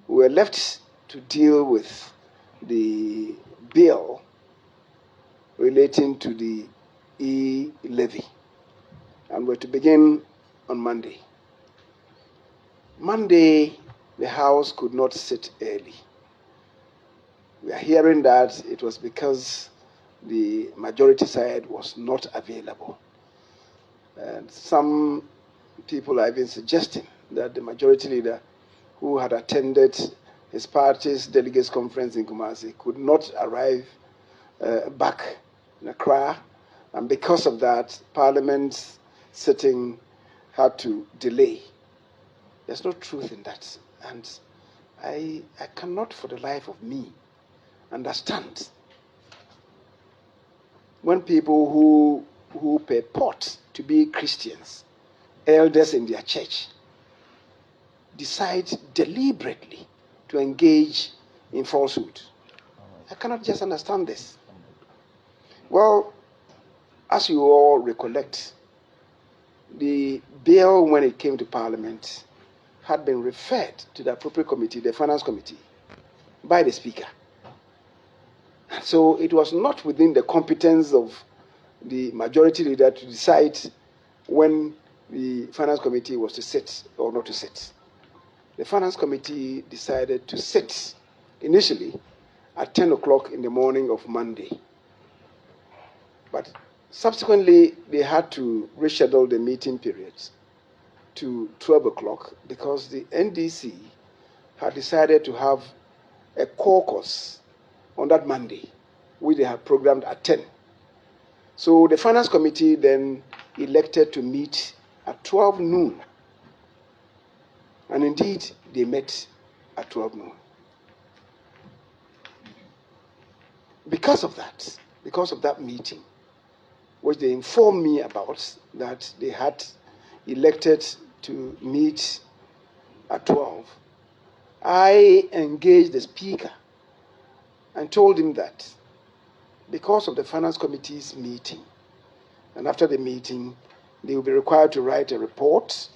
we were left to deal with the bill relating to the e-levy, and we're to begin on Monday. Monday, the House could not sit early. We are hearing that it was because the majority side was not available. And some people are even suggesting that the majority leader, who had attended his party's delegates conference in Kumasi, could not arrive back in Accra, and because of that, Parliament's sitting had to delay. There's no truth in that, and I cannot for the life of me understand when people who purport to be Christians, elders in their church, decide deliberately to engage in falsehood. I cannot just understand this. Well, as you all recollect, the bill, when it came to Parliament, had been referred to the appropriate committee, the Finance Committee, by the Speaker. So it was not within the competence of the majority leader to decide when the Finance Committee was to sit or not to sit. The Finance Committee decided to sit initially at 10 o'clock in the morning of Monday. But subsequently, they had to reschedule the meeting periods to 12 o'clock because the NDC had decided to have a caucus on that Monday, which they had programmed at 10. So the Finance Committee then elected to meet at 12 noon. And indeed, they met at 12 noon. Because of that meeting, which they informed me about, that they had elected to meet at 12, I engaged the Speaker and told him that because of the Finance Committee's meeting, and after the meeting, they will be required to write a report.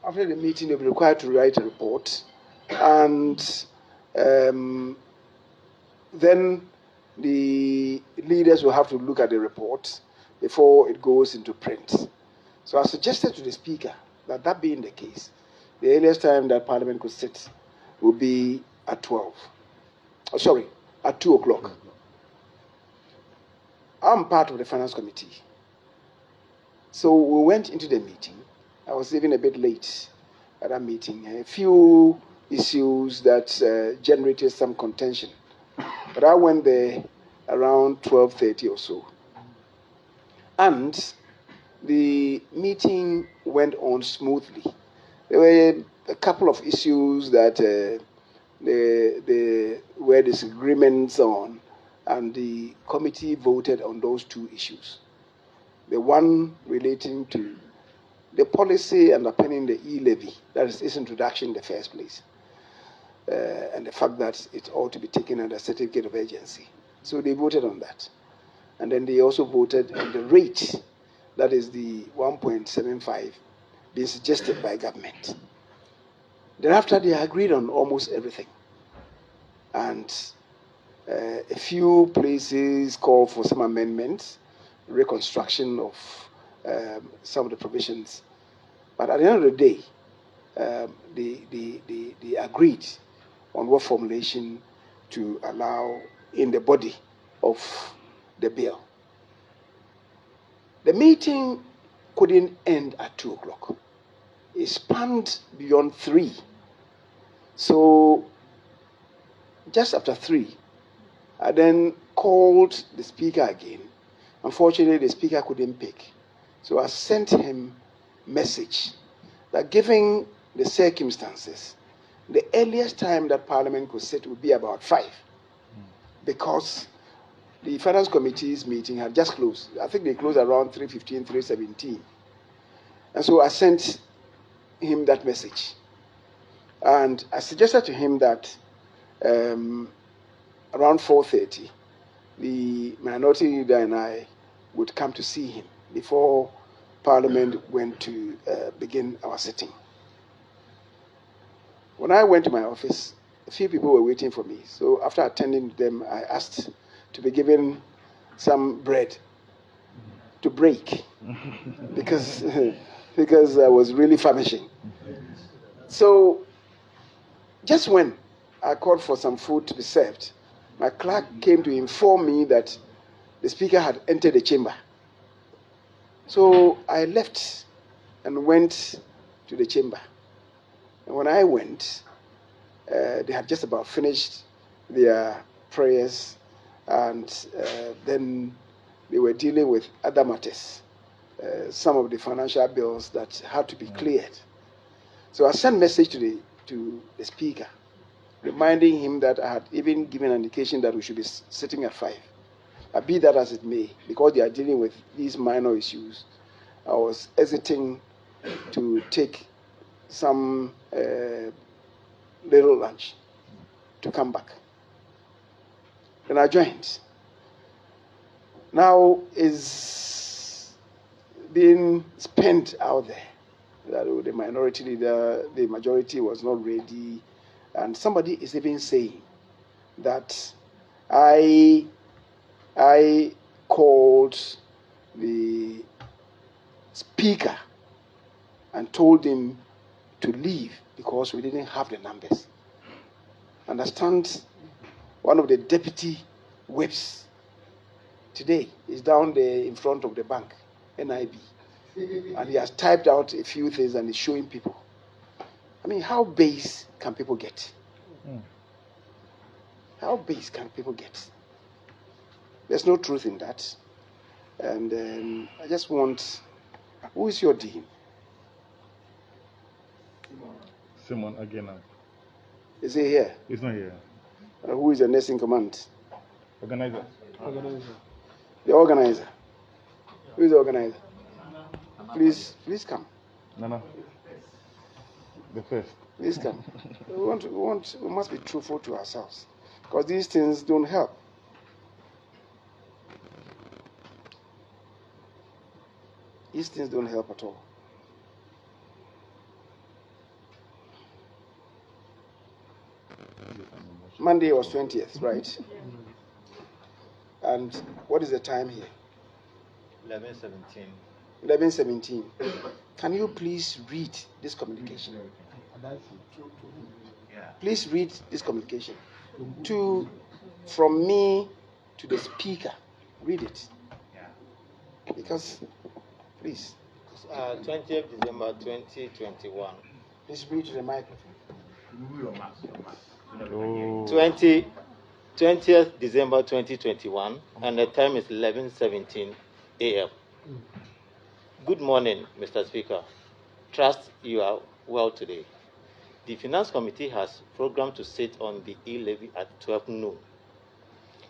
After the meeting, they'll be required to write a report, and then the leaders will have to look at the report before it goes into print. So I suggested to the Speaker that that being the case, the earliest time that Parliament could sit will be at 12. At 2 o'clock. I'm part of the Finance Committee. So we went into the meeting. I was even a bit late at that meeting. A few issues that generated some contention. But I went there around 12:30 or so. And the meeting went on smoothly. There were a couple of issues that there were disagreements on, and the committee voted on those two issues. The one relating to the policy underpinning the e-levy, that is its introduction in the first place, and the fact that it ought to be taken under certificate of urgency. So they voted on that. And then they also voted on the rate, that is the 1.75, being suggested by government. Thereafter, they agreed on almost everything. And a few places called for some amendments, reconstruction of some of the provisions. But at the end of the day, they agreed on what formulation to allow in the body of the bill. The meeting couldn't end at 2 o'clock. It spanned beyond 3. So just after 3, I then called the Speaker again. Unfortunately, the Speaker couldn't pick. So I sent him a message that given the circumstances, the earliest time that Parliament could sit would be about 5, because the Finance Committee's meeting had just closed. I think they closed around 3:15, 3:17. And so I sent him that message. And I suggested to him that around 4:30, the minority leader and I would come to see him before Parliament went to begin our sitting. When I went to my office, a few people were waiting for me. So after attending to them, I asked to be given some bread to break because because I was really famishing. So just when I called for some food to be served, my clerk came to inform me that the speaker had entered the chamber. So I left and went to the chamber. And when I went, they had just about finished their prayers, and then they were dealing with other matters, some of the financial bills that had to be cleared. So I sent a message to the speaker, reminding him that I had even given an indication that we should be sitting at 5. Be that as it may, because they are dealing with these minor issues, I was hesitating to take some little lunch to come back. Then I joined. Now is being spent out there. That the minority leader, the majority was not ready, and somebody is even saying that I called the speaker and told him to leave because we didn't have the numbers. Understand, one of the deputy whips today is down there in front of the bank, NIB, and he has typed out a few things and is showing people. I mean, how base can people get? How base can people get? There's no truth in that. And I just want, who is your dean? Simon again. Is he here? He's not here. Who is the next in command? Organizer. The organizer. Who is the organizer? Please come. No. The first. Please come. We must be truthful to ourselves, because these things don't help. These things don't help at all. Monday was 20th, right? And what is the time here? 11:17. 11:17. Can you please read this communication? Please read this communication. From me to the speaker. Read it. Because, please. 20th December 2021. Please read to the microphone. 20th December 2021, and the time is 11:17 a.m. Good morning, Mr. Speaker. Trust you are well today. The Finance Committee has programmed to sit on the e-levy at 12 noon.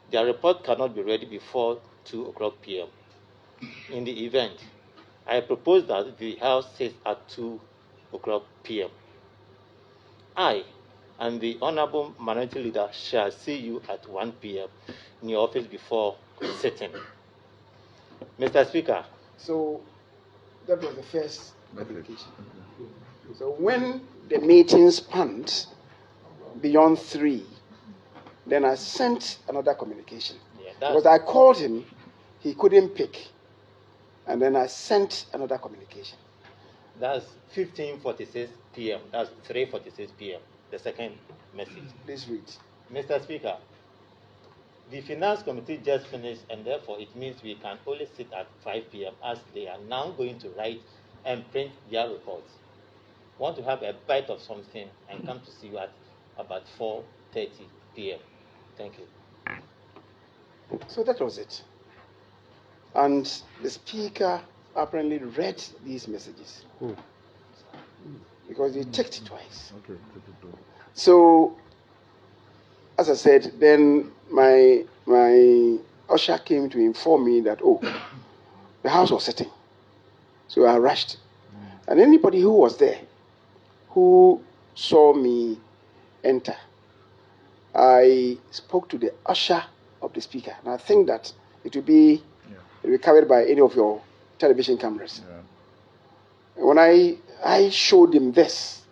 Their report cannot be ready before 2 o'clock p.m. In the event, I propose that the House sits at 2 o'clock p.m. I and the Honorable Minority Leader shall see you at 1 p.m. in your office before sitting. Mr. Speaker. So that was the first communication. So when the meeting spanned beyond 3, then I sent another communication. Because I called him, he couldn't pick. And then I sent another communication. That's 15:46 p.m. That's 3:46 p.m. The second message. Please read. Mr. Speaker, the Finance Committee just finished, and therefore it means we can only sit at 5 p.m. as they are now going to write and print their reports. Want to have a bite of something and come to see you at about 4:30 p.m. Thank you. So that was it. And the speaker apparently read these messages. Because he checked it twice. Okay. So, as I said, then my usher came to inform me that, the house was sitting. So I rushed. And anybody who was there, who saw me enter, I spoke to the usher of the speaker. And I think that it will be carried by any of your television cameras. When I showed him this,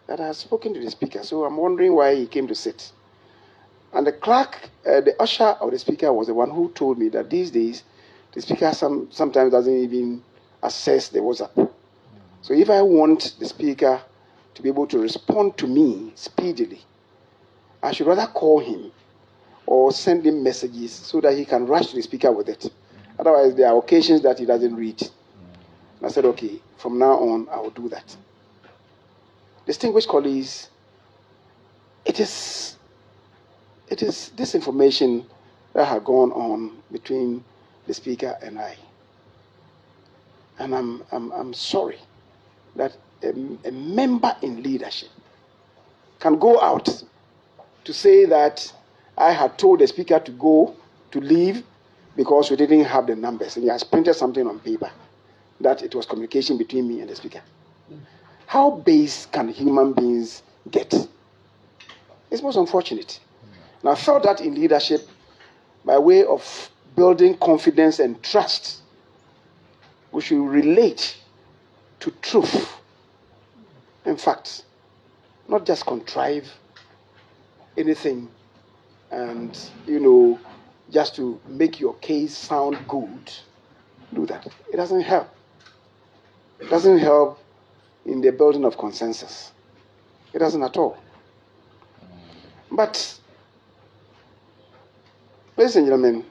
that I had spoken to the speaker. So I'm wondering why he came to sit. And the clerk, the usher of the speaker was the one who told me that these days, the speaker sometimes doesn't even access the WhatsApp. So if I want the speaker to be able to respond to me speedily, I should rather call him or send him messages so that he can rush to the speaker with it. Otherwise, there are occasions that he doesn't read. And I said, okay, from now on, I will do that. Distinguished colleagues, it is this information that had gone on between the speaker and I. And I'm sorry that a member in leadership can go out to say that I had told the speaker to go, to leave, because we didn't have the numbers. And he has printed something on paper that it was communication between me and the speaker. How base can human beings get? It's most unfortunate. And I felt that in leadership, by way of building confidence and trust, we should relate to truth and facts, not just contrive anything and, just to make your case sound good. Do that. It doesn't help. It doesn't help in the building of consensus. It doesn't at all. But, ladies and gentlemen,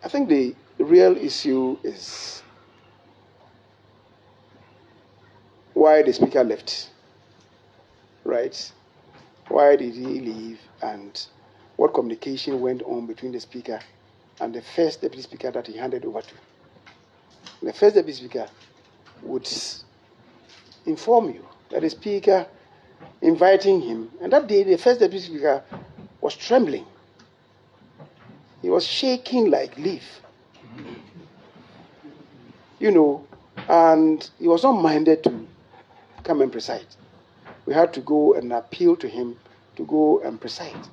I think the real issue is why the speaker left, right? Why did he leave, and what communication went on between the speaker and the first deputy speaker that he handed over to. The first deputy speaker would inform you that the speaker inviting him, and that day the first deputy speaker was trembling. He was shaking like leaf, and he was not minded to come and preside. We had to go and appeal to him to go and preside.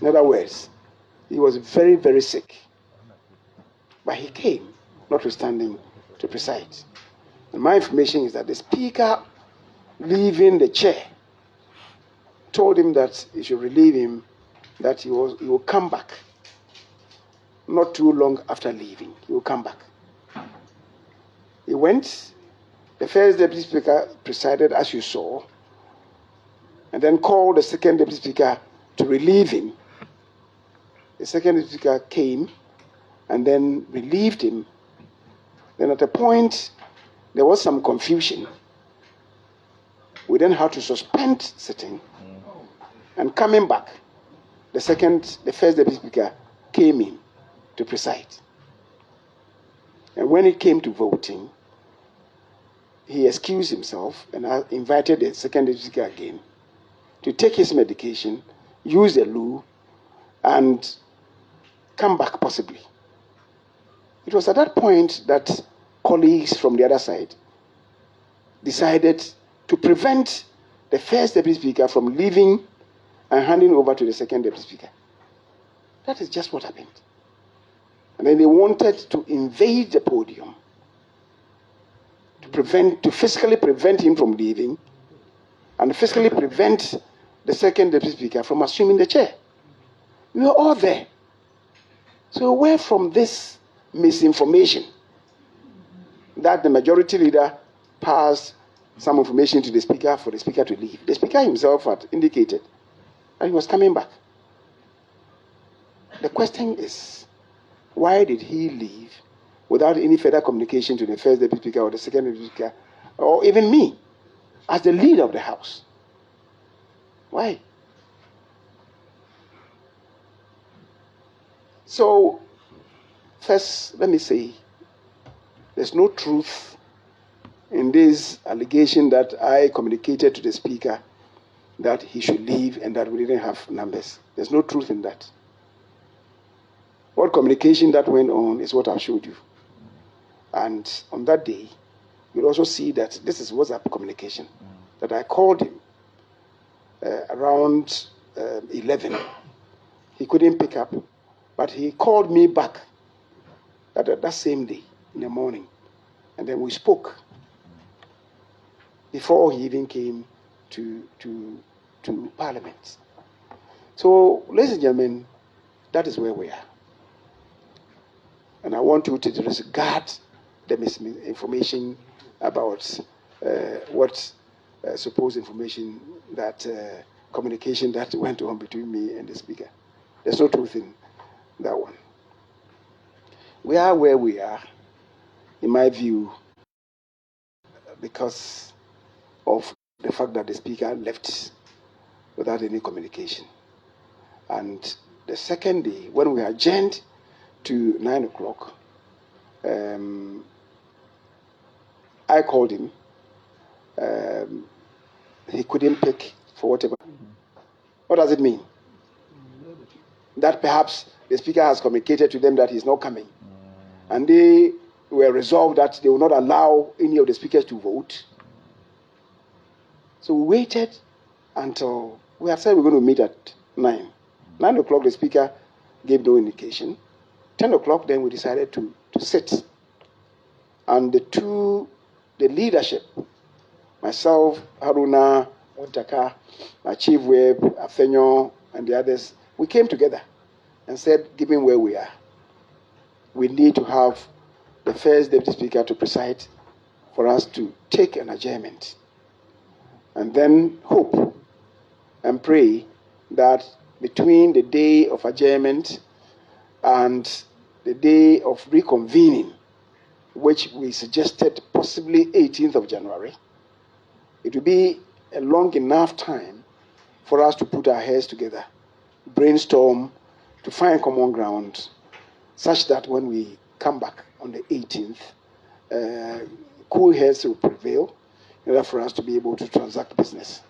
In other words, he was very, very sick. But he came, notwithstanding, to preside. And my information is that the speaker, leaving the chair, told him that he should relieve him, that he will come back. Not too long after leaving, he will come back. He went. The first deputy speaker presided, as you saw, and then called the second deputy speaker to relieve him. The second deputy speaker came and then relieved him. Then at a point, there was some confusion. We then had to suspend sitting, and coming back, the first deputy speaker came in to preside. And when it came to voting, he excused himself and invited the second deputy speaker again to take his medication, use the loo, and come back possibly. It was at that point that colleagues from the other side decided to prevent the first deputy speaker from leaving and handing over to the second deputy speaker. That is just what happened. And then they wanted to invade the podium to physically prevent him from leaving and physically prevent the second deputy speaker from assuming the chair. We were all there. So where from this misinformation that the majority leader passed some information to the speaker for the speaker to leave? The speaker himself had indicated that he was coming back. The question is, why did he leave without any further communication to the first deputy speaker or the second deputy speaker, or even me, as the leader of the House? Why? So, first, let me say, there's no truth in this allegation that I communicated to the speaker that he should leave and that we didn't have numbers. There's no truth in that. What communication that went on is what I showed you. And on that day, you'll also see that this is WhatsApp communication, that I called him around 11. He couldn't pick up, but he called me back that same day in the morning, and then we spoke. before he even came to Parliament. So, ladies and gentlemen, that is where we are. And I want you to disregard the misinformation about what supposed information that communication that went on between me and the speaker. There's no truth in that one. We are where we are, in my view, because of the fact that the speaker left without any communication. And the second day, when we adjourned to 9 o'clock, I called him. He couldn't pick for whatever. What does it mean? That perhaps the speaker has communicated to them that he's not coming. And they were resolved that they will not allow any of the speakers to vote. So we waited until we had said we're going to meet at 9. 9 o'clock, the speaker gave no indication. 10 o'clock, then we decided to sit. And the leadership, myself, Haruna, Montaka, my chief whip, Afenyo, and the others, we came together and said, given where we are, we need to have the first deputy speaker to preside for us to take an adjournment. And then hope and pray that between the day of adjournment and the day of reconvening, which we suggested possibly 18th of January, it will be a long enough time for us to put our heads together, brainstorm, to find common ground, such that when we come back on the 18th, cool heads will prevail in order for us to be able to transact business.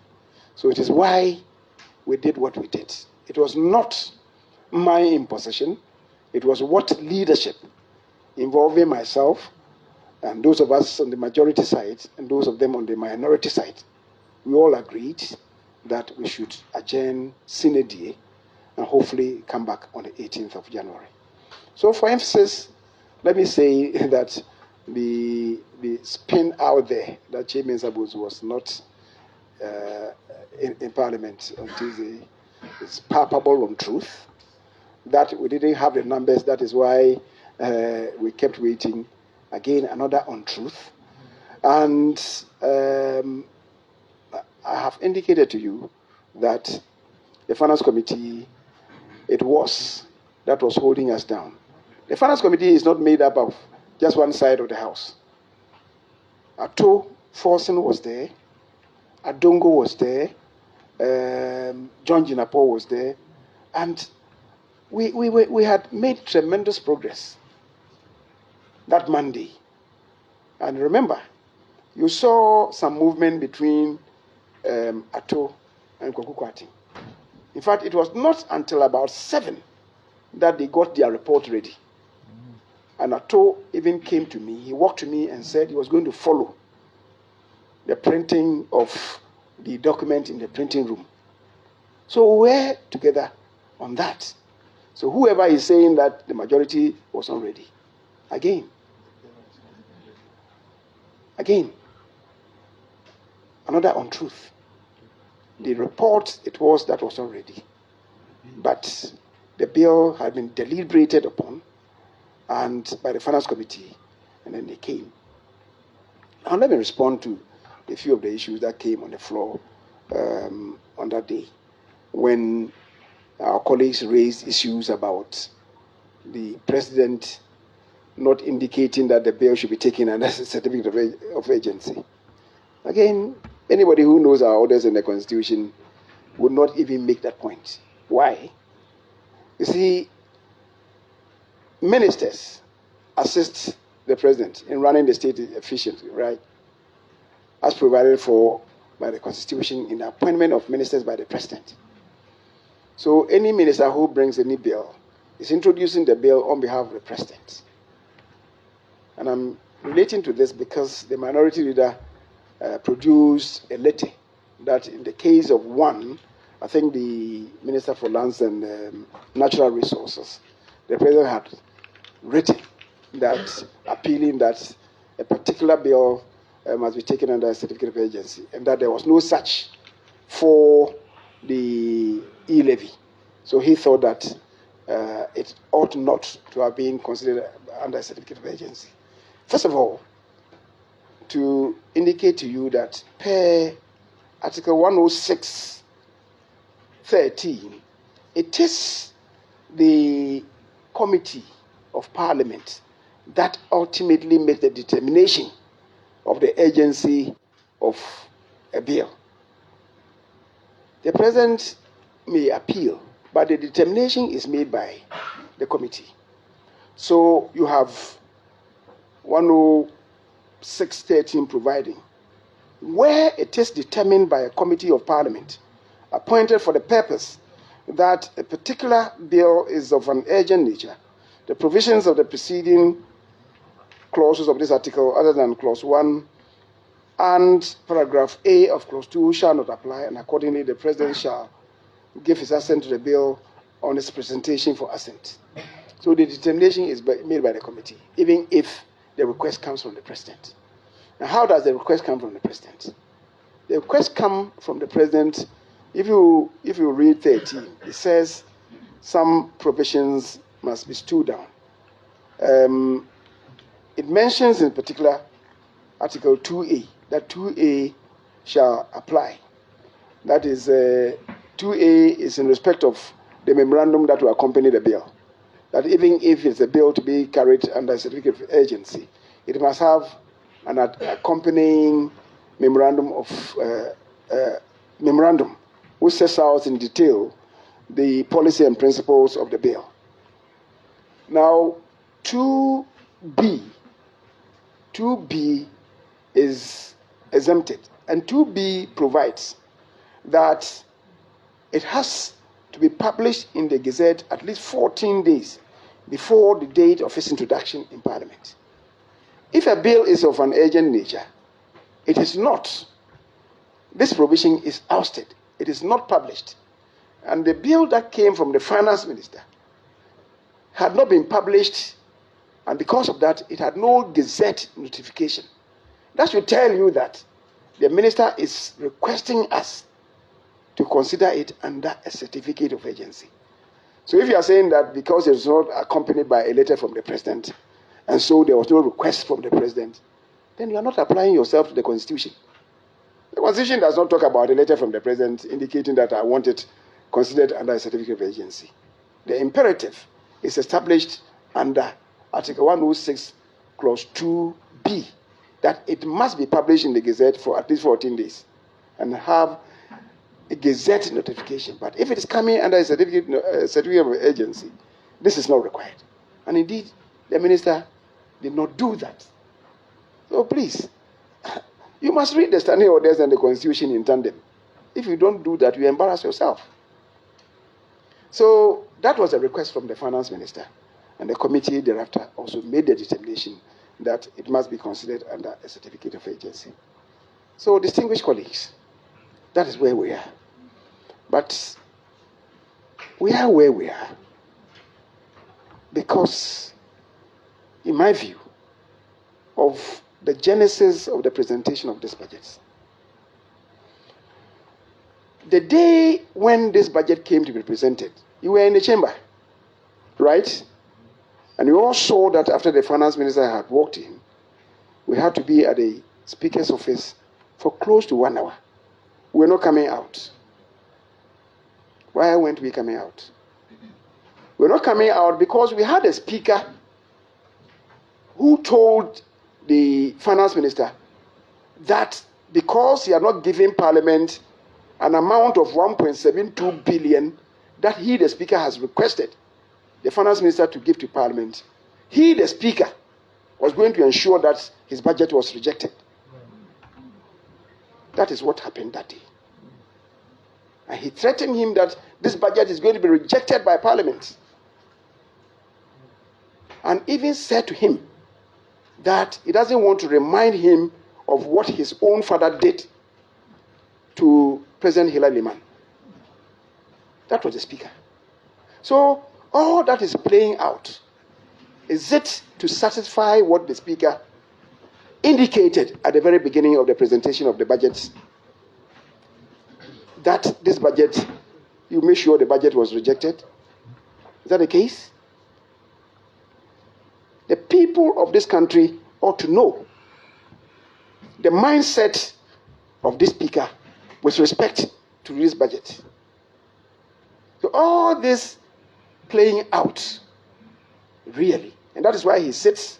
So it is why we did what we did. It was not my imposition. It was what leadership, involving myself and those of us on the majority side and those of them on the minority side, we all agreed that we should adjourn sine die and hopefully come back on the 18th of January. So for emphasis, let me say that the spin out there that Kyei Mensah was not in Parliament on Tuesday is palpable untruth. That we didn't have the numbers, that is why we kept waiting. Again, another untruth. And I have indicated to you that the Finance Committee, it was that was holding us down. The Finance Committee is not made up of just one side of the house. Ato Forsen was there, Adongo was there, John Jinapo was there, and we had made tremendous progress that Monday. And remember, you saw some movement between Ato and Kwakukwati. In fact, it was not until about 7 that they got their report ready. And Ato even came to me. He walked to me and said he was going to follow the printing of the document in the printing room. So we were together on that. So whoever is saying that the majority was not ready, again, another untruth. The report, it was that was not ready. But the bill had been deliberated upon and by the Finance Committee, and then they came. Now let me respond to a few of the issues that came on the floor on that day, when our colleagues raised issues about the president not indicating that the bill should be taken under a certificate of agency. Again, anybody who knows our orders in the Constitution would not even make that point. Why? You see, ministers assist the president in running the state efficiently, right? As provided for by the Constitution in the appointment of ministers by the president. So any minister who brings any bill is introducing the bill on behalf of the president. And I'm relating to this because the minority leader produced a letter that in the case of one, I think the Minister for Lands and Natural Resources, the president had written that, appealing that a particular bill must be taken under a certificate of agency, and that there was no such for the e-levy. So he thought that it ought not to have been considered under a certificate of agency. First of all, to indicate to you that per Article 106(13), it is the Committee of Parliament that ultimately makes the determination of the agency of a bill. The President may appeal, but the determination is made by the committee. So you have 106(13) providing, where it is determined by a committee of Parliament appointed for the purpose that a particular bill is of an urgent nature, the provisions of the preceding clauses of this article, other than clause 1 and paragraph A of clause 2, shall not apply, and accordingly the President shall give his assent to the bill on its presentation for assent. So the determination is made by the committee, even if the request comes from the President. Now, how does the request come from the President? The request comes from the President. If you read 13, it says some provisions must be stood down. It mentions in particular Article 2A, that 2A shall apply. That is, 2A is in respect of the memorandum that will accompany the bill. That even if it's a bill to be carried under a certificate of urgency, it must have an accompanying memorandum which sets out in detail the policy and principles of the bill. Now, 2B is exempted, and 2B provides that it has to be published in the Gazette at least 14 days before the date of its introduction in Parliament. If a bill is of an urgent nature, it is not. This provision is ousted. It is not published. And the bill that came from the finance minister had not been published, and because of that, it had no Gazette notification. That should tell you that the minister is requesting us to consider it under a certificate of agency. So if you are saying that because it was not accompanied by a letter from the President, and so there was no request from the President, then you are not applying yourself to the Constitution. The Constitution does not talk about a letter from the President indicating that I want it considered under a certificate of agency. The imperative is established under Article 106, Clause 2B, that it must be published in the Gazette for at least 14 days and have a Gazette notification. But if it is coming under a certificate of agency, this is not required. And indeed, the minister did not do that. So please, you must read the standing orders and the Constitution in tandem. If you don't do that, you embarrass yourself. So that was a request from the finance minister. And the committee thereafter also made the determination that it must be considered under a certificate of agency. So, distinguished colleagues, that is where we are. But we are where we are because, in my view, of the genesis of the presentation of this budget. The day when this budget came to be presented, you were in the chamber, right? And you all saw that after the finance minister had walked in, we had to be at the speaker's office for close to 1 hour. We were not coming out. Why weren't we coming out? We were not coming out because we had a speaker who told the finance minister that because he had not given Parliament an amount of 1.72 billion that he, the speaker, has requested the finance minister to give to Parliament, he, the speaker, was going to ensure that his budget was rejected. That is what happened that day. And he threatened him that this budget is going to be rejected by Parliament. And even said to him that he doesn't want to remind him of what his own father did to President Hilary Liman. That was the speaker. So all that is playing out, is it to satisfy what the speaker indicated at the very beginning of the presentation of the budget that this budget, you made sure the budget was rejected. Is that the case? The people of this country ought to know the mindset of this speaker with respect to this budget. So all this playing out, really, and that is why he sits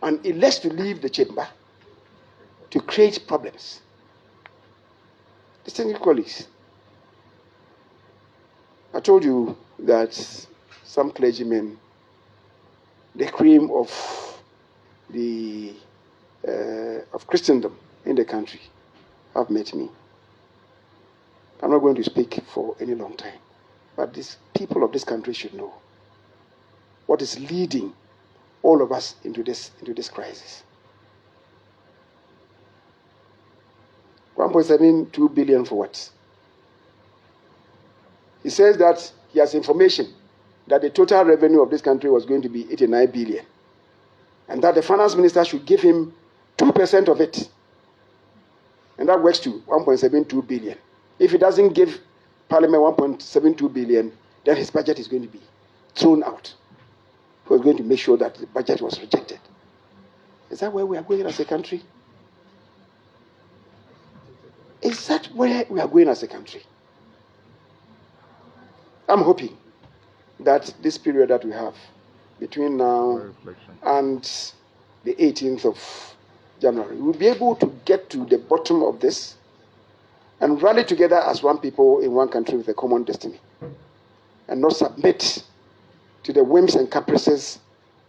and elects to leave the chamber to create problems. Distinguished colleagues, I told you that some clergymen, the cream of Christendom in the country, have met me. I'm not going to speak for any long time, but these people of this country should know what is leading all of us into this crisis. 1.72 billion for what? He says that he has information that the total revenue of this country was going to be 89 billion, and that the finance minister should give him 2% of it, and that works to 1.72 billion. If he doesn't give Parliament 1.72 billion, then his budget is going to be thrown out. He was going to make sure that the budget was rejected. Is that where we are going as a country? Is that where we are going as a country? I'm hoping that this period that we have between now and the 18th of January, we'll be able to get to the bottom of this and rally together as one people in one country with a common destiny, and not submit to the whims and caprices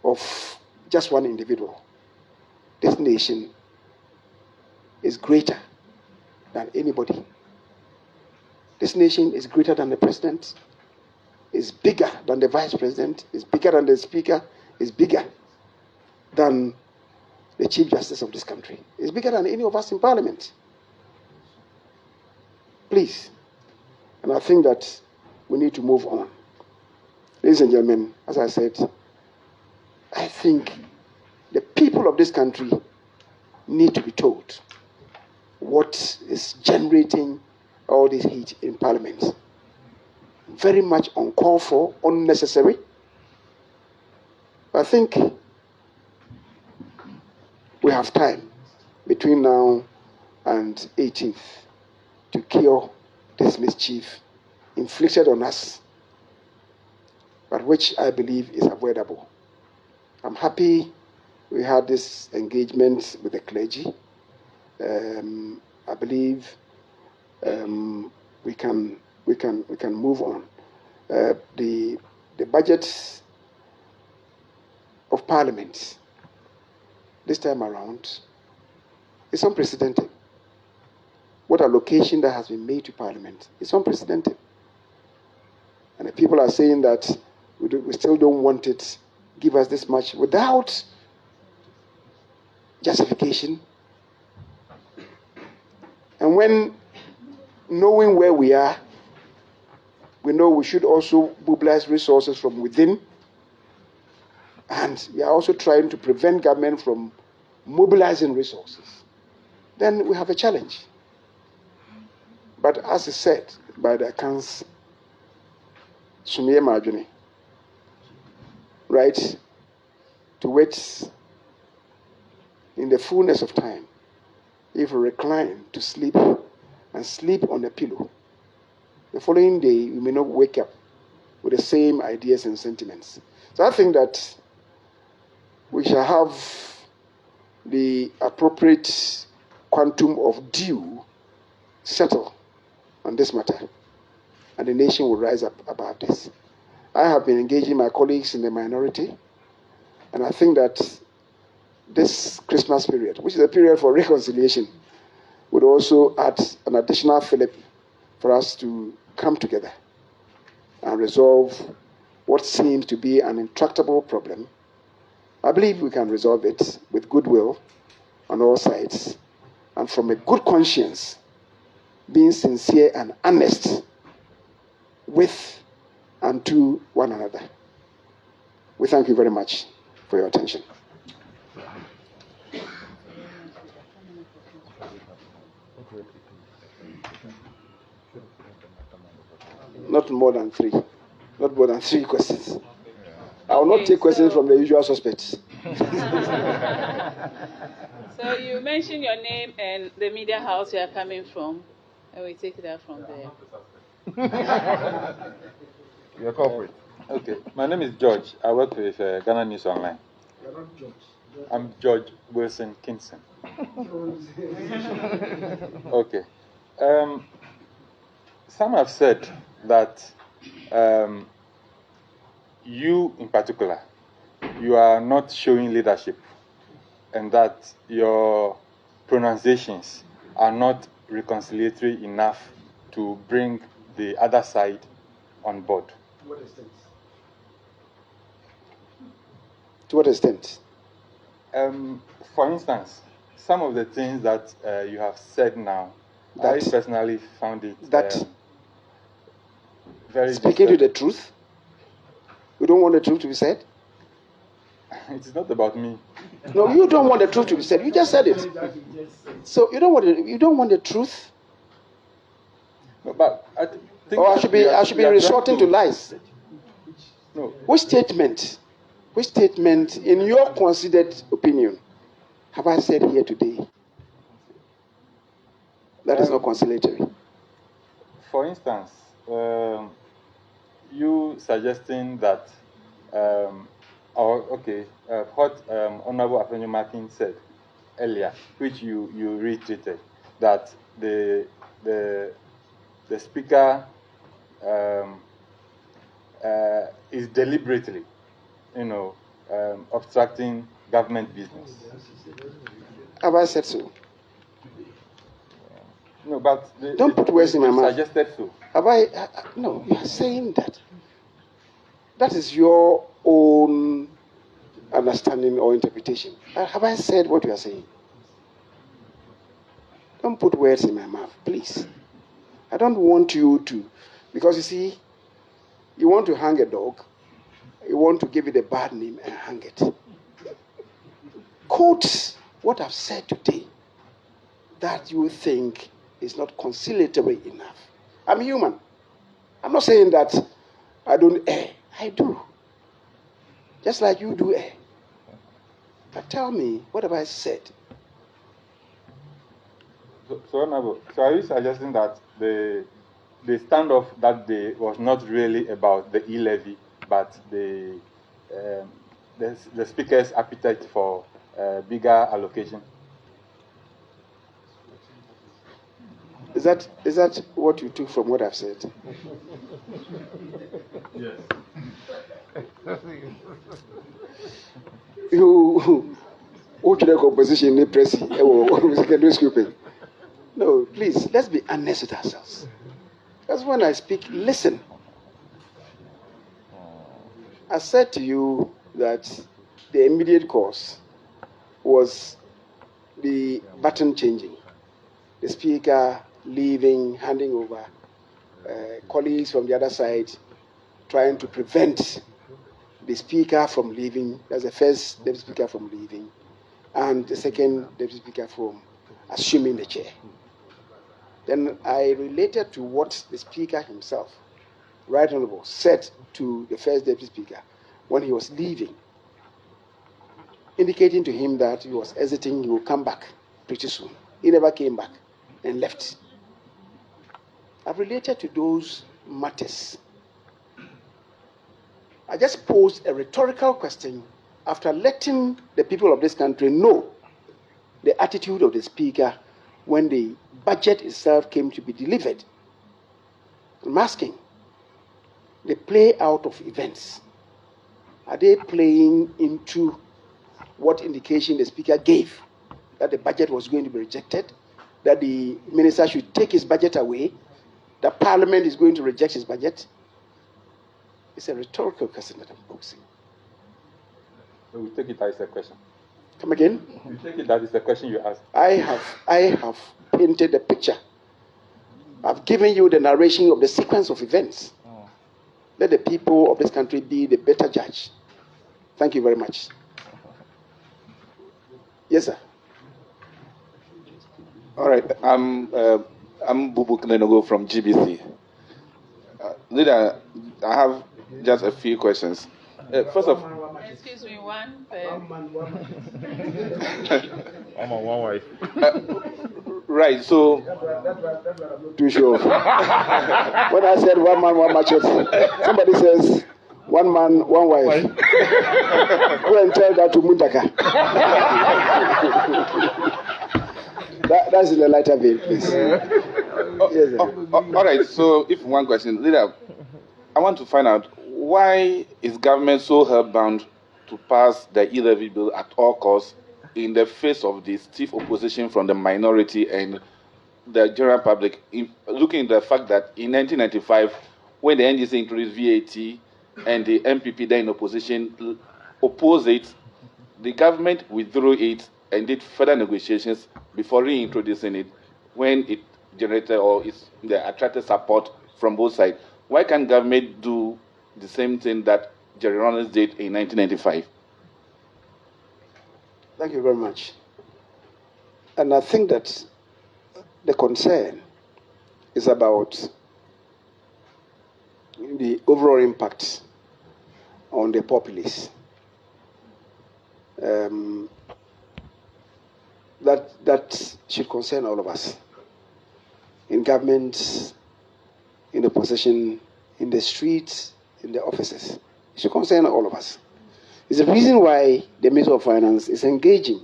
of just one individual. This nation is greater than anybody. This nation is greater than the president, is bigger than the vice president, is bigger than the speaker, is bigger than the chief justice of this country, is bigger than any of us in parliament. Please. And I think that we need to move on. Ladies and gentlemen, as I said, I think the people of this country need to be told what is generating all this heat in Parliament. Very much uncalled for, unnecessary. I think we have time between now and 18th to cure this mischief inflicted on us, but which I believe is avoidable. I'm happy we had this engagement with the clergy. I believe we can move on. The budget of Parliament this time around is unprecedented. What allocation that has been made to Parliament is unprecedented. And the people are saying that we still don't want it, give us this much, without justification. And when knowing where we are, we know we should also mobilize resources from within. And we are also trying to prevent government from mobilizing resources. Then we have a challenge. But as is said by the accounts, Sumiye Marjuni, right, to wait in the fullness of time, if we recline to sleep and sleep on a pillow, the following day we may not wake up with the same ideas and sentiments. So I think that we shall have the appropriate quantum of due settled on this matter, and the nation will rise up about this. I have been engaging my colleagues in the minority, and I think that this Christmas period, which is a period for reconciliation, would also add an additional fillip for us to come together and resolve what seems to be an intractable problem. I believe we can resolve it with goodwill on all sides, and from a good conscience, being sincere and honest with and to one another. We thank you very much for your attention. Not more than three. Not more than three questions. I will not take questions from the usual suspects. So you mentioned your name and the media house you are coming from, and we take that from there. You're corporate. Okay, my name is George. I work with Ghana News Online. You're not George. I'm George Wilson Kinson. Okay. Some have said that you, in particular, you are not showing leadership, and that your pronunciations are not reconciliatory enough to bring the other side on board. To what extent? To what extent? For instance, some of the things that you have said now, I personally found it very speaking to the truth. You don't want the truth to be said? It is not about me. No, you don't want the truth to be said. You just said it. So you don't want the truth? No, but I think or I should be resorting to lies. No. Which statement in your considered opinion have I said here today that is not conciliatory? For instance, you suggesting that what Honorable Afenyo Martin said earlier, which you reiterated, that the speaker is deliberately, obstructing government business. Have I said so? No, but don't put words in my mouth. Suggested so. Have I? No, you are saying that. That is your own understanding or interpretation. Have I said what you are saying? Don't put words in my mouth, please. I don't want you to, because you see, you want to hang a dog, you want to give it a bad name and hang it. Quote what I've said today that you think is not conciliatory enough. I'm human. I'm not saying that I don't err. I do. Just like you do err. But tell me, what have I said? So are you suggesting that the standoff that day was not really about the e-levy, but the speaker's appetite for bigger allocation? Is that what you took from what I've said? Yes. You to the composition in press secondary school. No, please, let's be honest with ourselves. That's when I speak, listen. I said to you that the immediate cause was the button changing. The speaker leaving, handing over, colleagues from the other side trying to prevent the speaker from leaving. That's the first deputy speaker from leaving, and the second deputy speaker from assuming the chair. Then I related to what the speaker himself, Right Honorable, said to the first deputy speaker when he was leaving, indicating to him that he was exiting, he will come back pretty soon. He never came back and left. I've related to those matters. I just posed a rhetorical question after letting the people of this country know the attitude of the speaker when the budget itself came to be delivered. I'm asking, the play out of events, are they playing into what indication the speaker gave that the budget was going to be rejected, that the minister should take his budget away, that parliament is going to reject his budget? It's a rhetorical question that I'm posing. So we take it as a question. Come again? We take it that is the question you asked. I have painted the picture. I've given you the narration of the sequence of events. Let the people of this country be the better judge. Thank you very much. Yes, sir. All right, I'm Bubu Knenogo from GBC. Leader, I have just a few questions. First of Excuse me, one per. I'm on one wife. right, so Too sure. When I said one man, one machete, somebody says one man, one wife. Go and tell that to Muntaka. That's in the lighter vein, please. Yes, all right, so if one question, leader, I want to find out why is government so hell-bound to pass the e-levy bill at all costs in the face of the stiff opposition from the minority and the general public, looking at the fact that in 1995, when the NDC introduced VAT and the MPP then in opposition opposed it, the government withdrew it and did further negotiations before reintroducing it when it generated or attracted support from both sides. Why can't government do the same thing that Jerry Rawlings did in 1995? Thank you very much. And I think that the concern is about the overall impact on the populace. That should concern all of us. In government, in the position, in the streets, in the offices. It should concern all of us. It's the reason why the Minister of Finance is engaging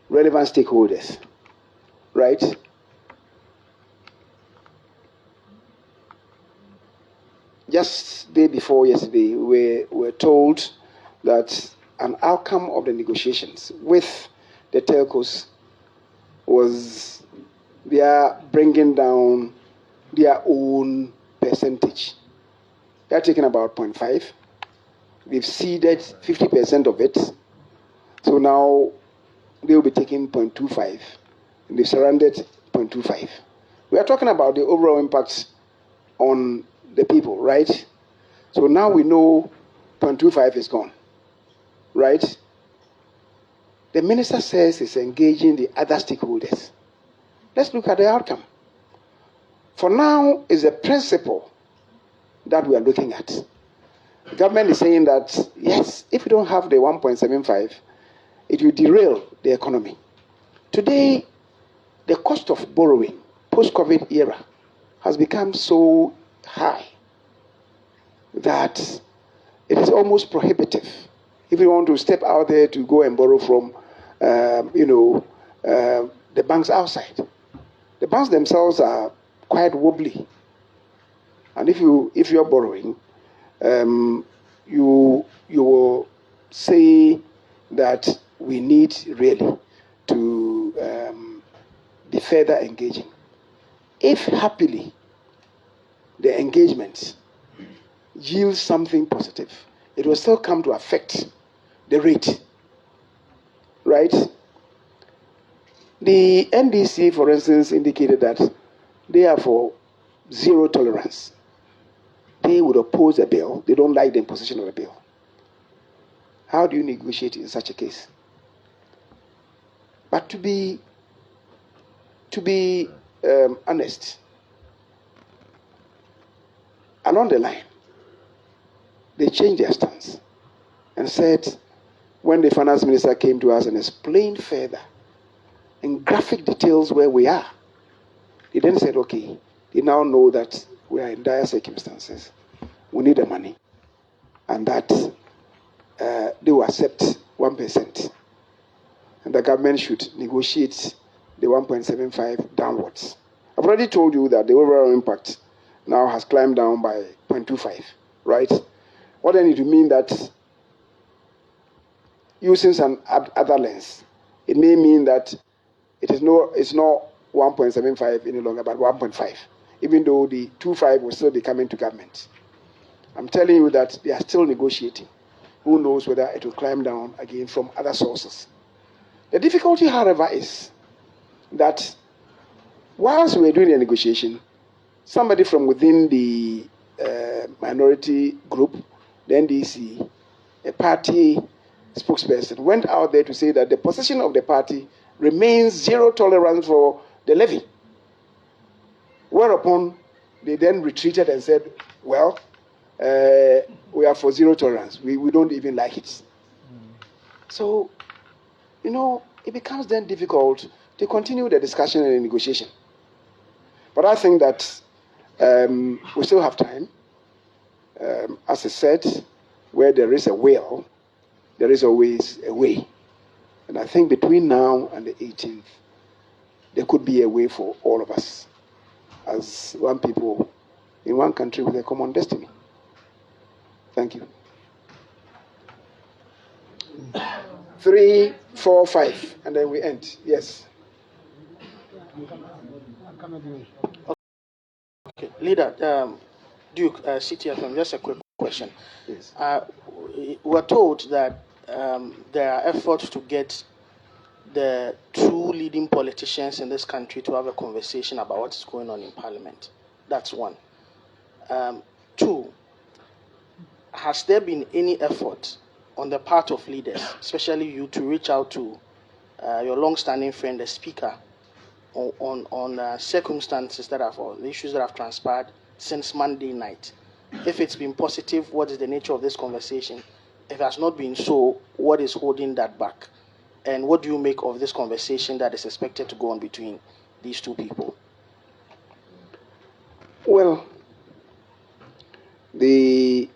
relevant stakeholders, right? Just day before yesterday, we were told that an outcome of the negotiations with the telcos was they are bringing down their own percentage. They are taking about 0.5. They've ceded 50% of it. So now they will be taking 0.25. And they've surrendered 0.25. We are talking about the overall impact on the people, right? So now we know 0.25 is gone, right? The minister says he's engaging the other stakeholders. Let's look at the outcome. For now, is a principle that we are looking at. The government is saying that, yes, if we don't have the 1.75, it will derail the economy. Today, the cost of borrowing, post-COVID era, has become so high that it is almost prohibitive. If you want to step out there to go and borrow from, the banks outside, the banks themselves are quite wobbly. And if you're borrowing, you will say that we need really to be further engaging. If happily the engagement yields something positive, it will still come to affect the rate, right? The NDC, for instance, indicated that they are for zero tolerance. They would oppose a bill. They don't like the imposition of a bill. How do you negotiate in such a case? But to be honest, along the line, they changed their stance and said, when the finance minister came to us and explained further in graphic details where we are, he then said, okay, they now know that we are in dire circumstances. We need the money. And that they will accept 1%. And the government should negotiate the 1.75 downwards. I've already told you that the overall impact now has climbed down by 0.25, right? What then it will mean that using some other lens, it may mean that it's not 1.75 any longer, but 1.5, even though the 2.5 will still be coming to government. I'm telling you that they are still negotiating. Who knows whether it will climb down again from other sources. The difficulty, however, is that whilst we're doing the negotiation, somebody from within the minority group, the NDC, a party spokesperson, went out there to say that the position of the party remains zero tolerance for the levy. Whereupon they then retreated and said, well, we are for zero tolerance. We don't even like it. So, it becomes then difficult to continue the discussion and the negotiation. But I think that we still have time. As I said, where there is a will, there is always a way. And I think between now and the 18th, there could be a way for all of us as one people in one country with a common destiny. Thank you. 3, 4, 5, and then we end. Yes. Okay. Leader, Duke, CTFM, just a quick question. Yes. We're told that there are efforts to get the two leading politicians in this country to have a conversation about what's going on in Parliament. That's one. 2, has there been any effort on the part of leaders, especially you, to reach out to your long-standing friend, the Speaker, on circumstances that have, or the issues that have transpired since Monday night? If it's been positive, what is the nature of this conversation? If it has not been so, what is holding that back? And what do you make of this conversation that is expected to go on between these two people? Well, the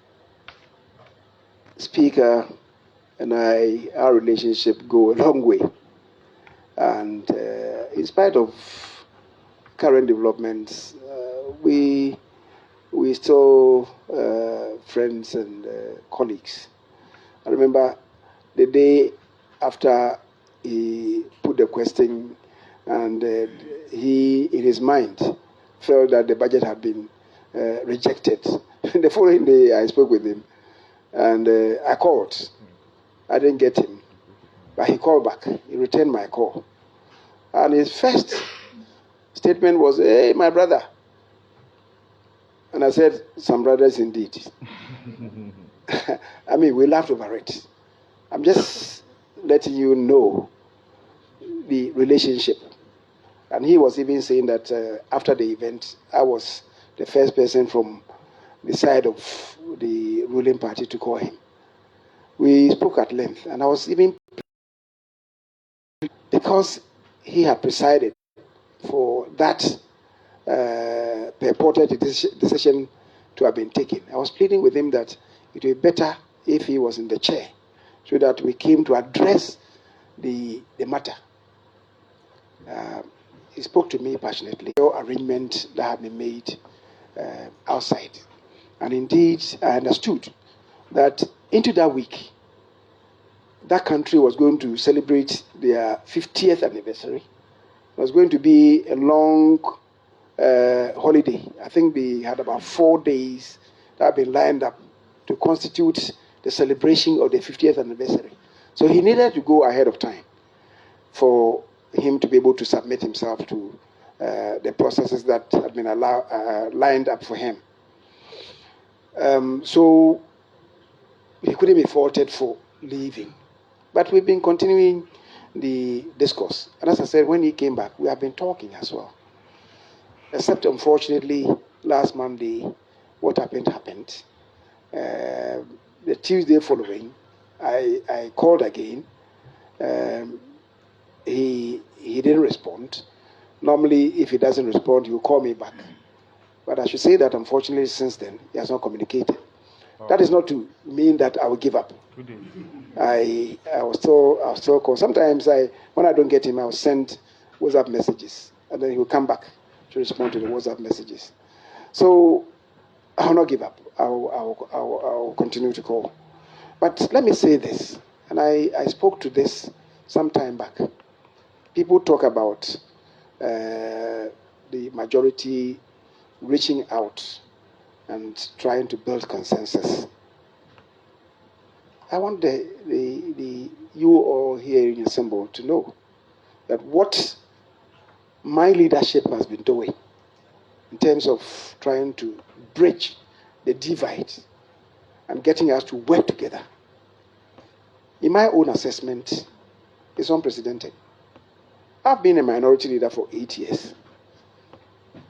Speaker and our relationship go a long way. And in spite of current developments, we still friends and colleagues. I remember the day after he put the question, and he, in his mind, felt that the budget had been rejected. The following day, I spoke with him, and I called. I didn't get him, but he called back. He returned my call. And his first statement was, "Hey, my brother." And I said, "Some brothers indeed." I mean, we laughed over it. I'm just letting you know the relationship. And he was even saying that after the event, I was the first person from the side of the ruling party to call him. We spoke at length, and I was even, because he had presided for that purported decision to have been taken. I was pleading with him that it would be better if he was in the chair, so that we came to address the matter. He spoke to me passionately. No arrangement that had been made outside. And indeed, I understood that into that week, that country was going to celebrate their 50th anniversary. It was going to be a long holiday. I think they had about 4 days that had been lined up to constitute the celebration of the 50th anniversary. So he needed to go ahead of time for him to be able to submit himself to the processes that had been lined up for him. So he couldn't be faulted for leaving. But we've been continuing the discourse. And as I said, when he came back, we have been talking as well. Except, unfortunately, last Monday, what happened. The Tuesday following, I called again. He didn't respond. Normally, if he doesn't respond, he will call me back. But I should say that, unfortunately, since then, he has not communicated. Oh. That is not to mean that I will give up. I will still call. Sometimes when I don't get him, I will send WhatsApp messages, and then he will come back to respond to the WhatsApp messages. So I will not give up. I will continue to call. But let me say this, and I spoke to this some time back. People talk about the majority reaching out and trying to build consensus. I want you all here in Assembly to know that what my leadership has been doing in terms of trying to bridge the divide and getting us to work together, in my own assessment, is unprecedented. I've been a minority leader for 8 years.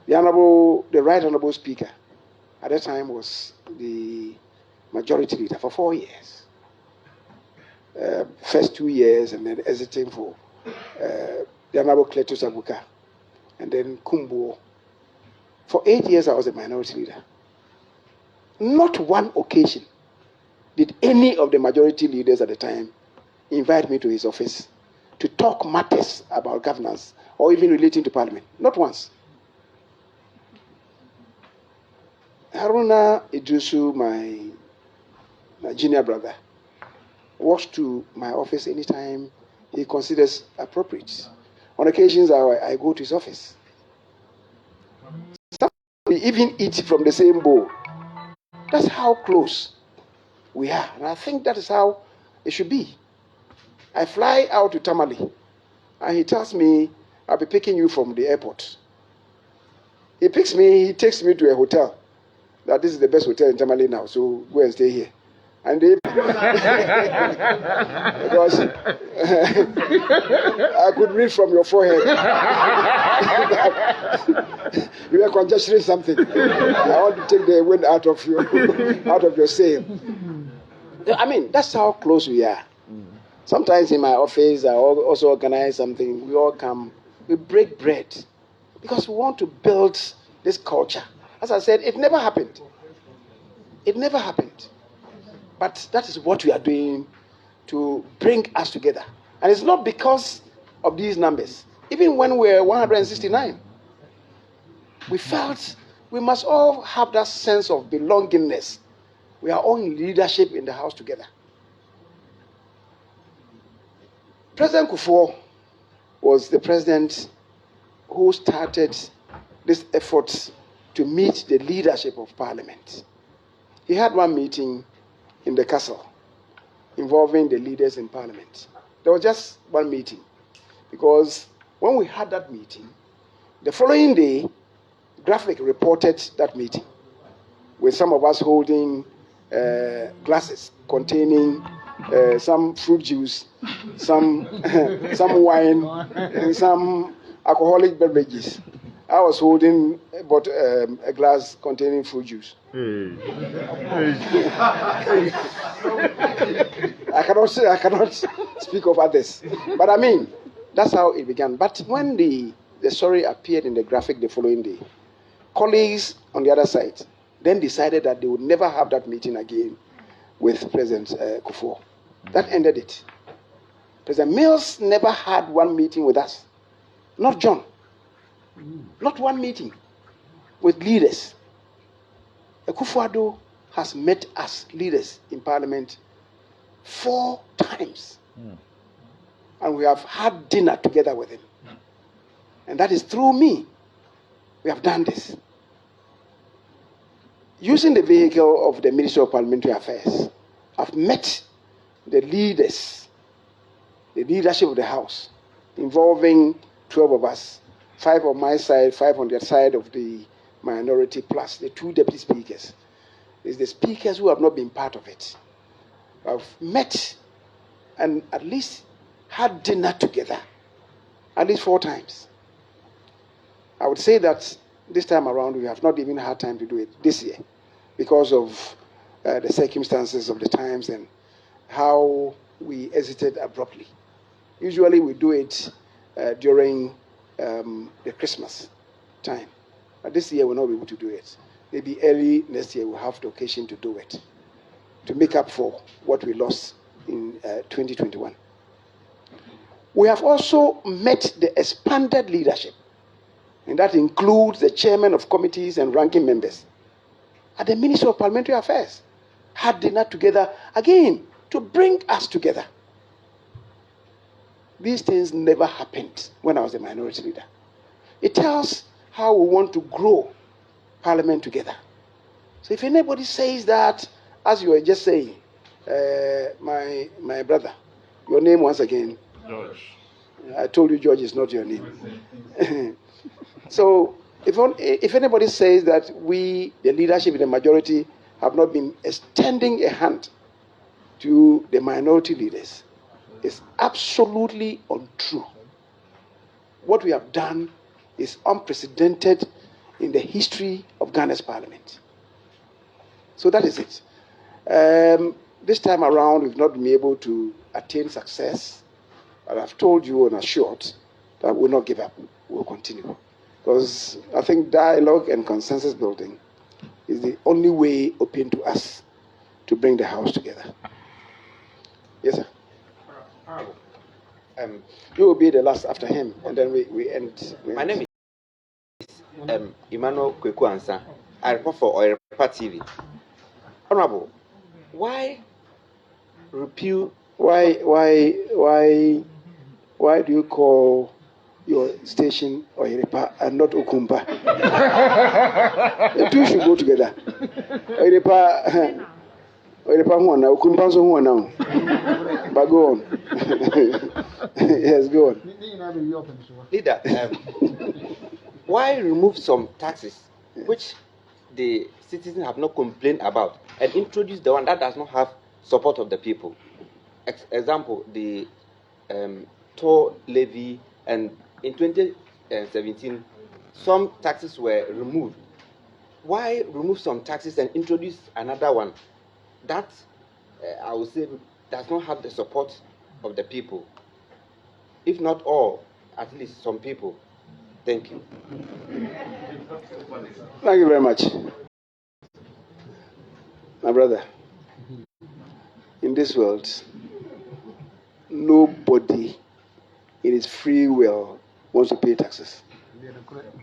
The Right Honorable Speaker at that time was the majority leader for 4 years. First 2 years, and then exiting for the Honorable Cletus Abuka, and then Kumbo. For 8 years, I was a minority leader. Not one occasion did any of the majority leaders at the time invite me to his office to talk matters about governance or even relating to Parliament. Not once. Haruna Idrisu, my junior brother, walks to my office anytime he considers appropriate. On occasions, I go to his office. We even eat from the same bowl. That's how close we are. And I think that is how it should be. I fly out to Tamale, and he tells me, I'll be picking you from the airport. He takes me to a hotel. That this is the best hotel in Tamale now, so go and stay here. And they because I could read from your forehead. You were conjecturing something. I want to take the wind out of your sail. I mean, that's how close we are. Sometimes in my office, I also organize something. We all come, we break bread because we want to build this culture. As I said, it never happened. It never happened. But that is what we are doing to bring us together. And it's not because of these numbers. Even when we were 169, we felt we must all have that sense of belongingness. We are all in leadership in the house together. President Kufuor was the president who started this effort to meet the leadership of Parliament. He had one meeting in the castle involving the leaders in Parliament. There was just one meeting because when we had that meeting, the following day, Graphic reported that meeting with some of us holding glasses containing some fruit juice, some wine, and some alcoholic beverages. I was holding a glass containing fruit juice. I cannot speak of others, but I mean that's how it began. But when the story appeared in the Graphic the following day, colleagues on the other side then decided that they would never have that meeting again with President Kufuor. That ended it. President Mills never had one meeting with us. Not John. Not one meeting with leaders. Kufuor has met us leaders in Parliament 4 times. And we have had dinner together with him. And that is through me. We have done this. Using the vehicle of the Ministry of Parliamentary Affairs, I've met the leaders, the leadership of the House, involving 12 of us, 5 on my side, 5 on the side of the minority, plus the 2 deputy speakers. It's the speakers who have not been part of it. I've met and at least had dinner together, at least 4 times. I would say that this time around we have not even had time to do it this year because of the circumstances of the times and how we exited abruptly. Usually we do it during the Christmas time. But this year we'll not be able to do it. Maybe early next year we'll have the occasion to do it, to make up for what we lost in 2021. We have also met the expanded leadership, and that includes the chairman of committees and ranking members at the Ministry of Parliamentary Affairs, had dinner together again to bring us together. These things never happened when I was a minority leader. It tells how we want to grow Parliament together. So if anybody says that, as you were just saying, my brother, your name once again? George. I told you George is not your name. So if anybody says that we, the leadership in the majority, have not been extending a hand to the minority leaders, it's absolutely untrue. what we have done is unprecedented in the history of Ghana's parliament. So that is it. This time around, we've not been able to attain success, but I've told you and assured that we'll not give up. We'll continue. Because I think dialogue and consensus building is the only way open to us to bring the House together. Yes, sir. You will be the last after him, and then we end. My name is Emmanuel Kweku Ansa. I report for Oirepa TV. Honorable, why repeal? Why do you call your station Oirepa and not Okumba? The two should go together. Oirepa one now, Okumba so one now. But go on. Yes, go on. Leader, why remove some taxes which the citizens have not complained about and introduce the one that does not have support of the people? Example, the toll levy, and in 2017, some taxes were removed. Why remove some taxes and introduce another one that I would say does not have the support of the people? If not all, at least some people. Thank you. Thank you very much. My brother, in this world, nobody in his free will wants to pay taxes.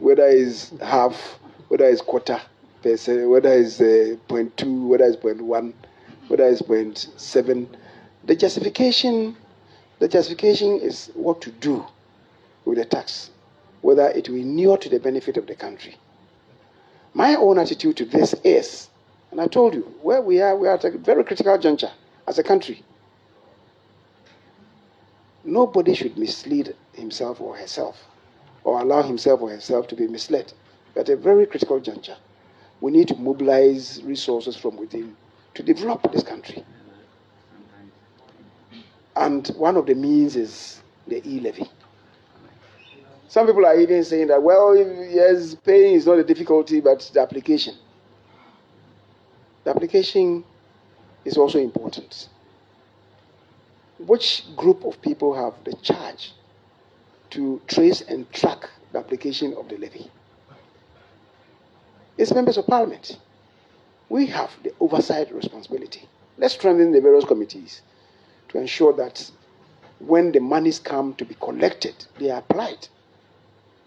Whether it's half, whether it's quarter percent, whether it's 0.2, whether it's 0.1, whether it's 0.7. The justification is what to do with the tax, whether it will inure to the benefit of the country. My own attitude to this is, and I told you, where we are at a very critical juncture as a country. Nobody should mislead himself or herself, or allow himself or herself to be misled. We're at a very critical juncture. We need to mobilize resources from within to develop this country. And one of the means is the e-levy. Some people are even saying that, well, yes, paying is not a difficulty, but the application. The application is also important. Which group of people have the charge to trace and track the application of the levy? It's members of parliament. We have the oversight responsibility. Let's strengthen the various committees to ensure that when the monies come to be collected, they are applied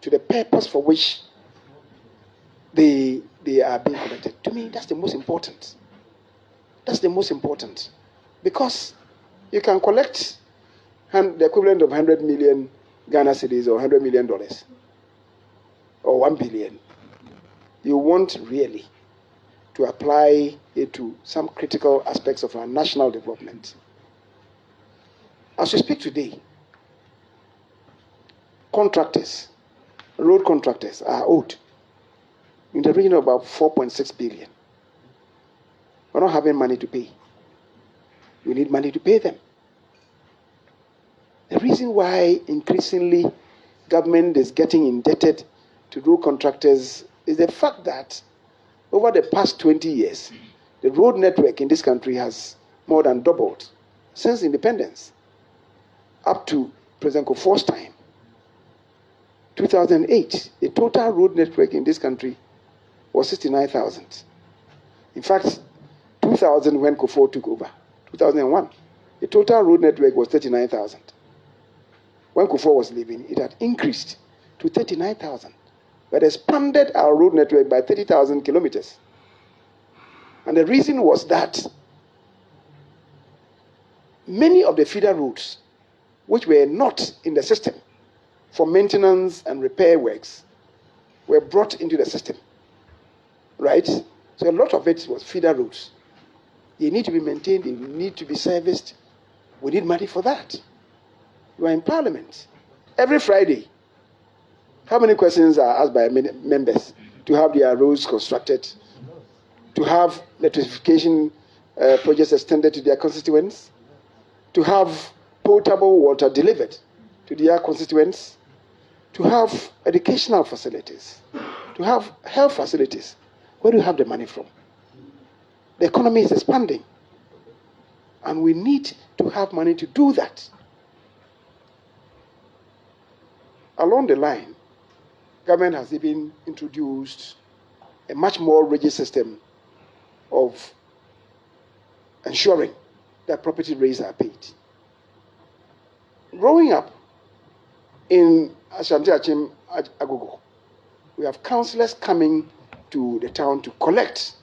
to the purpose for which they are being collected. To me, that's the most important. That's the most important. Because you can collect the equivalent of 100 million Ghana cedis or $100 million or 1 billion. You want really to apply it to some critical aspects of our national development. As we speak today, contractors, road contractors are owed in the region of about 4.6 billion. We're not having money to pay. We need money to pay them. The reason why increasingly government is getting indebted to road contractors is the fact that over the past 20 years, the road network in this country has more than doubled since independence up to President Kufuor's time. 2008, the total road network in this country was 69,000. In fact, 2000 when Kufuor took over, 2001, the total road network was 39,000. When Kufuor was leaving, it had increased to 39,000. But expanded our road network by 30,000 kilometers. And the reason was that many of the feeder roads, which were not in the system for maintenance and repair works, were brought into the system. Right? So a lot of it was feeder roads. They need to be maintained, they need to be serviced. We need money for that. You are in Parliament. Every Friday, how many questions are asked by members to have their roads constructed, to have electrification projects extended to their constituents, to have potable water delivered to their constituents, to have educational facilities, to have health facilities. Where do you have the money from? The economy is expanding, and we need to have money to do that. Along the line, government has even introduced a much more rigid system of ensuring that property rates are paid. Growing up in Ashanti Achim Agogo, we have councillors coming to the town to collect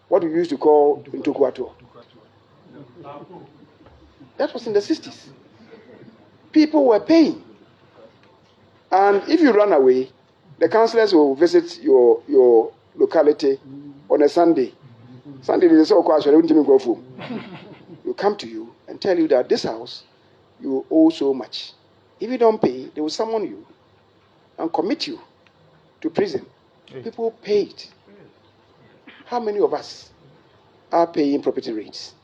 what we used to call Ntokuato. That was in the 60s. People were paying. And if you run away, the councillors will visit your locality on a Sunday. Sunday is so quiet, they won't go home. Will come to you and tell you that this house, you owe so much. If you don't pay, they will summon you and commit you to prison. People paid. How many of us are paying property rates?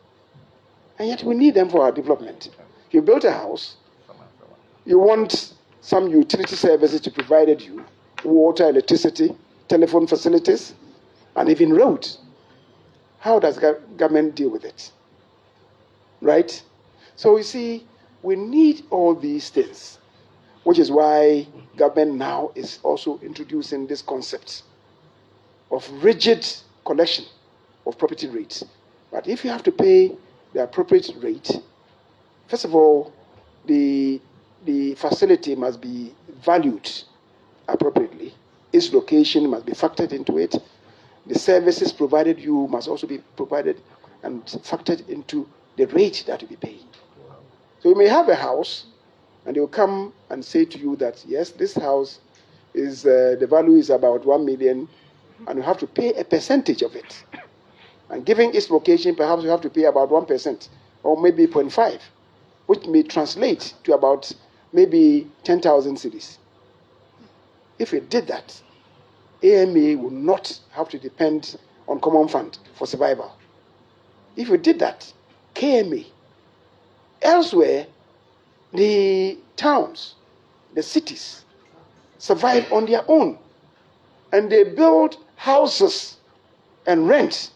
And yet we need them for our development. You built a house, you want some utility services to be provided you, water, electricity, telephone facilities, and even roads. How does government deal with it? Right? So you see, we need all these things, which is why government now is also introducing this concept of rigid collection of property rates. But if you have to pay the appropriate rate, first of all, the facility must be valued appropriately. Its location must be factored into it. The services provided you must also be provided and factored into the rate that you be paying. So you may have a house, and they will come and say to you that, yes, this house is, the value is about 1 million, and you have to pay a percentage of it. And given its location, perhaps you have to pay about 1%, or maybe 0.5, which may translate to about maybe 10,000 cedis. If you did that, AMA would not have to depend on common fund for survival. If you did that, KMA, elsewhere, the towns, the cities, survive on their own. And they build houses and rent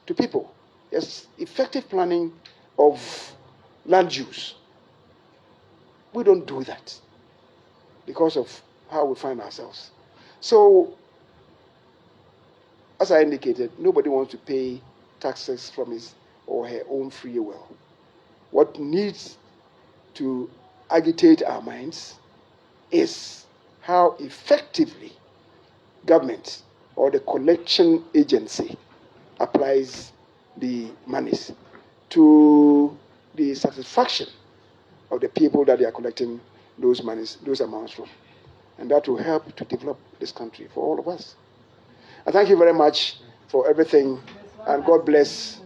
to people. There's effective planning of land use. We don't do that because of how we find ourselves. So, as I indicated, nobody wants to pay taxes from his or her own free will. What needs to agitate our minds is how effectively government or the collection agency applies the monies to the satisfaction of the people that they are collecting those monies, those amounts from. And that will help to develop this country for all of us. I thank you very much for everything, and God bless.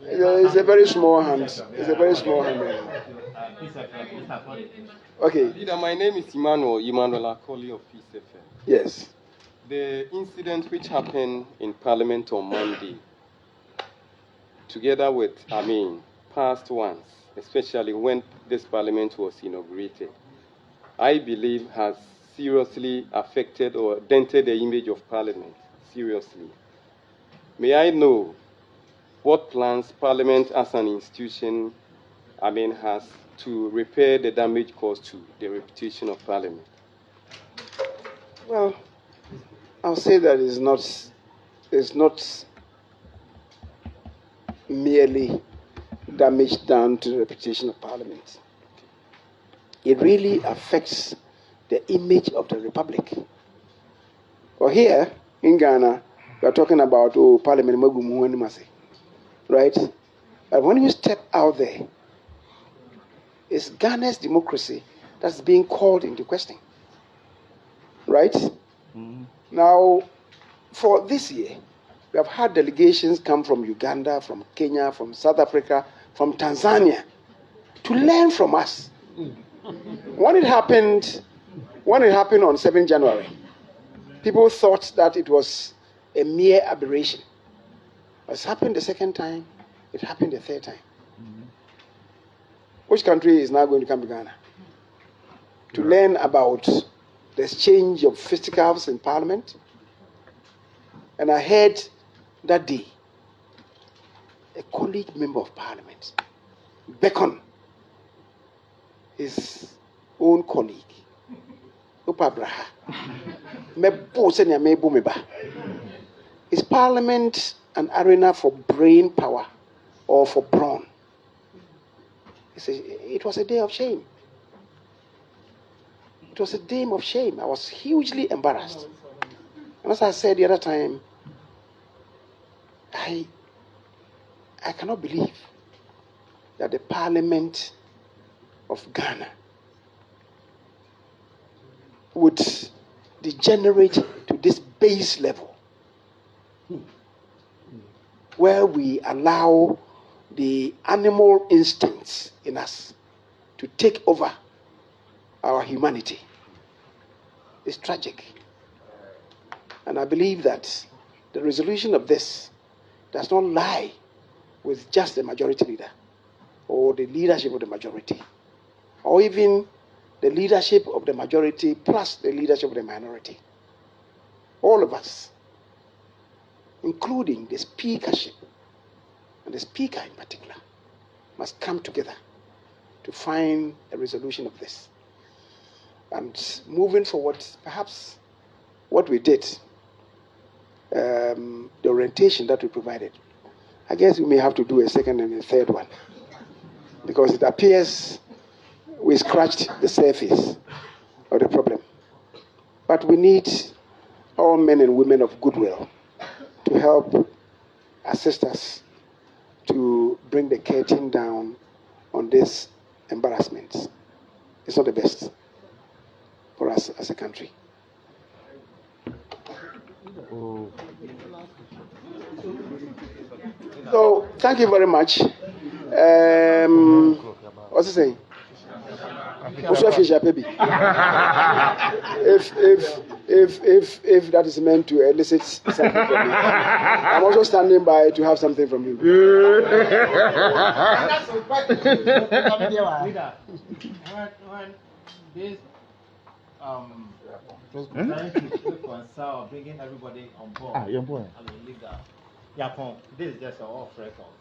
It's a very small hand. It's a very small hand. Okay. Leader, my name is Emmanuel Akoli of Peace FM. Yes. The incident which happened in Parliament on Monday, together with, past ones, especially when this Parliament was inaugurated, I believe has seriously affected or dented the image of Parliament, seriously. May I know what plans Parliament as an institution, has to repair the damage caused to the reputation of Parliament? Well, I'll say that it's not merely damage done to the reputation of Parliament. It really affects the image of the Republic. Or here in Ghana, we are talking about Parliament, right? But when you step out there, it's Ghana's democracy that's being called into question, right? Mm-hmm. Now, for this year, we have had delegations come from Uganda, from Kenya, from South Africa, from Tanzania, to learn from us. When it happened on 7 January, people thought that it was a mere aberration. It's happened the second time, it happened the third time. Mm-hmm. Which country is now going to come to Ghana? to learn about the exchange of fisticuffs in Parliament. And I heard that day a colleague member of Parliament beckon his own colleague, Upabraha. Is Parliament an arena for brain power or for brawn? He said, it was a day of shame. It was a day of shame. I was hugely embarrassed. And as I said the other time, I cannot believe that the Parliament of Ghana would degenerate to this base level where we allow the animal instincts in us to take over our humanity. It's tragic. And I believe that the resolution of this does not lie with just the majority leader or the leadership of the majority, or even the leadership of the majority plus the leadership of the minority. All of us, including the speakership, and the speaker in particular, must come together to find a resolution of this. And moving forward, perhaps what we did, the orientation that we provided, I guess we may have to do a second and a third one, because it appears we scratched the surface of the problem. But we need all men and women of goodwill to help assist us to bring the curtain down on this embarrassment. It's not the best for us as a country. So, thank you very much. What's he saying? If that is meant to elicit something from me, I'm also standing by to have something from you. Trying to reconcile, bringing everybody on board. I mean, legal. Yeah, this is just an off record.